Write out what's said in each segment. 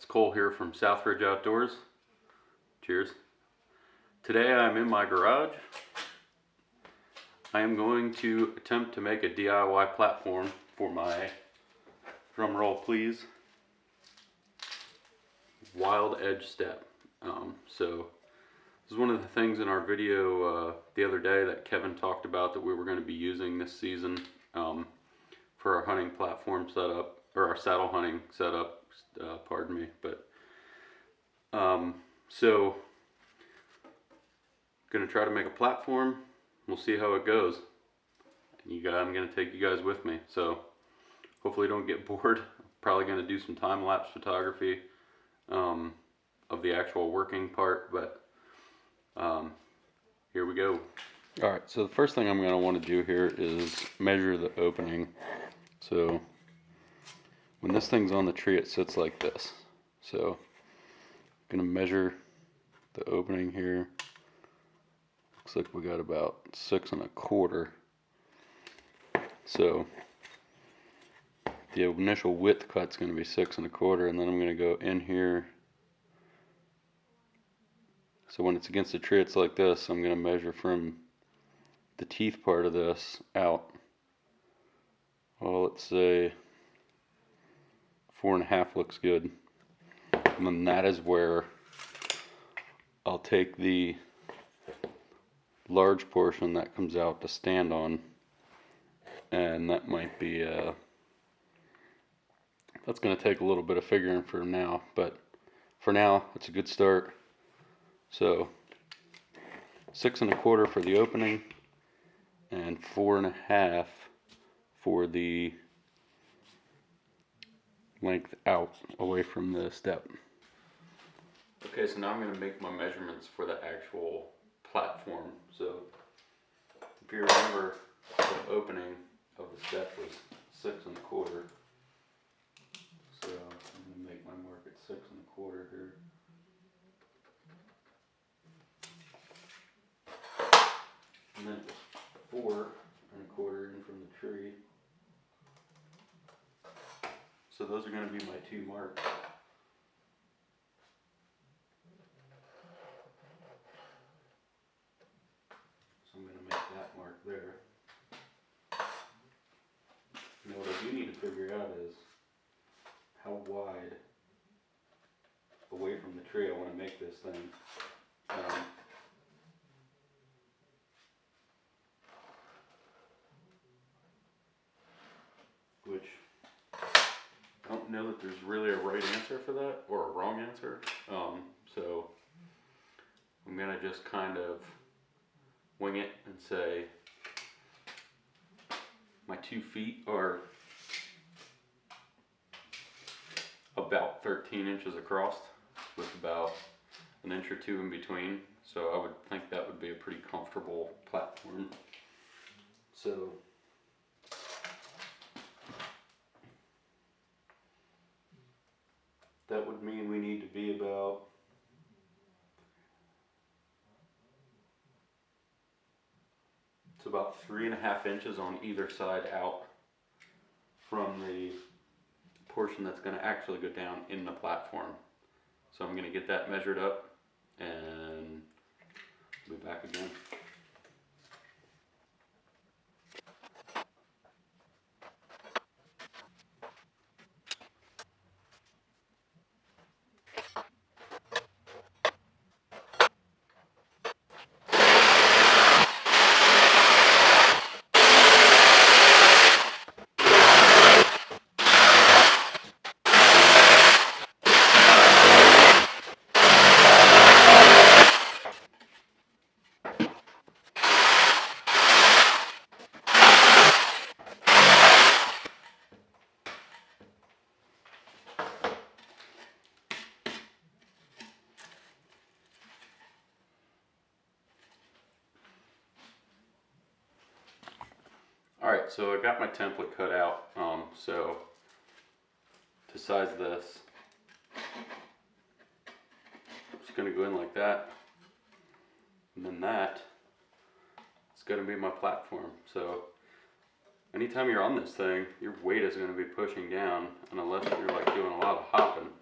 Cole here from Southridge Outdoors. Cheers. Today I'm in my garage. I am going to attempt to make a DIY platform for my, drum roll please, Wild Edge step. So this is one of the things in our video the other day that Kevin talked about that we were going to be using this season for our hunting platform setup, or our saddle hunting setup, pardon me. But so going to try to make a platform. We'll see how it goes. And I'm going to take you guys with me. So hopefully don't get bored. Probably going to do some time-lapse photography of the actual working part, but here we go. Alright, so the first thing I'm going to want to do here is measure the opening. So when this thing's on the tree, it sits like this. So I'm going to measure the opening here. Looks like we got about 6 1/4. So the initial width cut's going to be 6 1/4, and then I'm going to go in here. So when it's against the tree, it's like this. I'm going to measure from the teeth part of this out. Well, let's say 4 1/2 looks good. And then that is where I'll take the large portion that comes out to stand on, and that might be that's going to take a little bit of figuring for now, but for now it's a good start. So 6 1/4 for the opening and 4 1/2 for the length out away from the step. Okay, so now I'm going to make my measurements for the actual platform. So if you remember, the opening of the step was 6 1/4. So I'm going to make my mark at 6 1/4 here. And then it was 4 1/4 in from the tree. So those are going to be my two marks. So I'm going to make that mark there. Now what I do need to figure out is how wide away from the tree I want to make this thing. Which I don't know that there's really a right answer for that, or a wrong answer. So I'm going to just kind of wing it and say my 2 feet are about 13 inches across, with about 1 inch or 2 in between. So I would think that would be a pretty comfortable platform. So that would mean we need to be about about 3 1/2 inches on either side out from the portion that's going to actually go down in the platform. So I'm going to get that measured up and be back again. Alright, so I got my template cut out. So to size this, I'm just going to go in like that, and then that is going to be my platform. So anytime you're on this thing, your weight is going to be pushing down, and unless you're like doing a lot of hopping,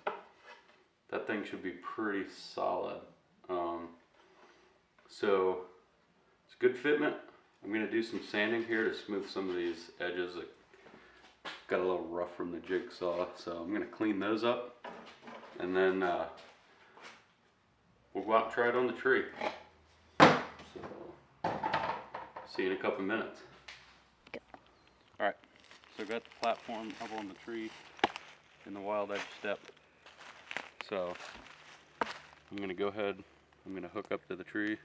that thing should be pretty solid. So it's good fitment. I'm going to do some sanding here to smooth some of these edges that got a little rough from the jigsaw. So I'm going to clean those up, and then we'll go out and try it on the tree. So see you in a couple minutes. Alright, so I got the platform up on the tree in the wild edge step. So I'm going to go ahead, I'm going to hook up to the tree,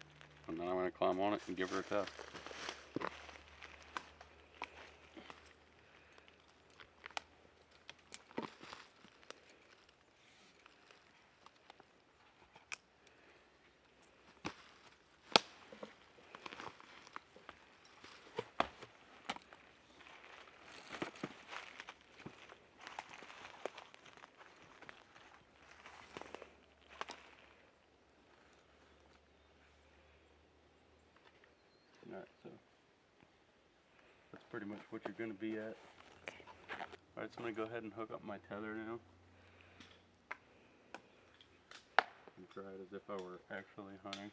and then I'm going to climb on it and give her a test. Alright, so that's pretty much what you're going to be at. Alright, so I'm going to go ahead and hook up my tether now. And try it as if I were actually hunting.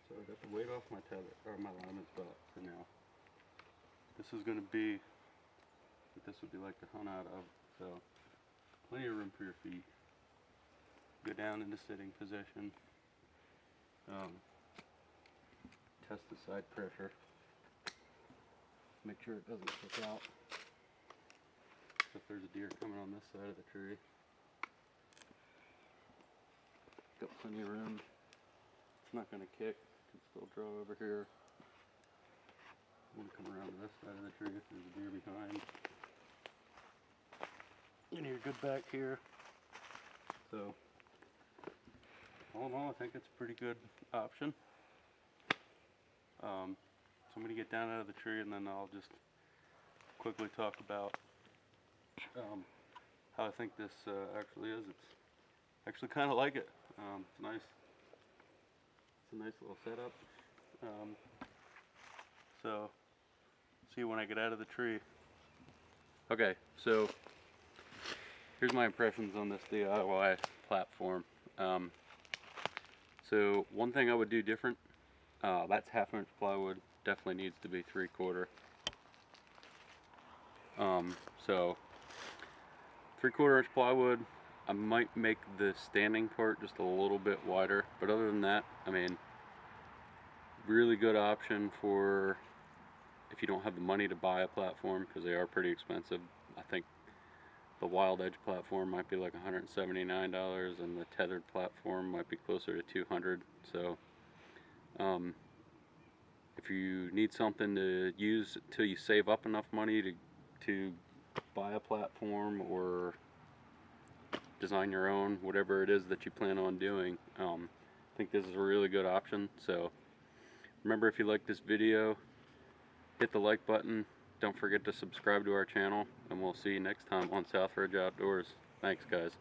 So I got the weight off my tether, or my lineman's belt for now. This is going to be what this would be like to hunt out of. So plenty of room for your feet. Go down into sitting position. Test the side pressure. Make sure it doesn't kick out. So if there's a deer coming on this side of the tree. Got plenty of room. It's not going to kick. Can still draw over here. I'm going to come around to this side of the tree if there's a deer behind. And you're good back here. So, all in all, I think it's a pretty good option. So I'm going to get down out of the tree, and then I'll just quickly talk about how I think this actually is. It's actually kind of like it. It's nice. It's a nice little setup. So, see you when I get out of the tree. Okay, so here's my impressions on this DIY platform. So one thing I would do different, that's 1/2 inch plywood, definitely needs to be 3/4. So 3/4 inch plywood. I might make the standing part just a little bit wider, but other than that, I mean, really good option for if you don't have the money to buy a platform, because they are pretty expensive. I think the Wild Edge platform might be like $179, and the Tethrd platform might be closer to $200. So if you need something to use till you save up enough money to buy a platform or design your own, whatever it is that you plan on doing, I think this is a really good option. So remember, if you like this video, hit the like button. Don't forget to subscribe to our channel, and we'll see you next time on Southridge Outdoors. Thanks, guys.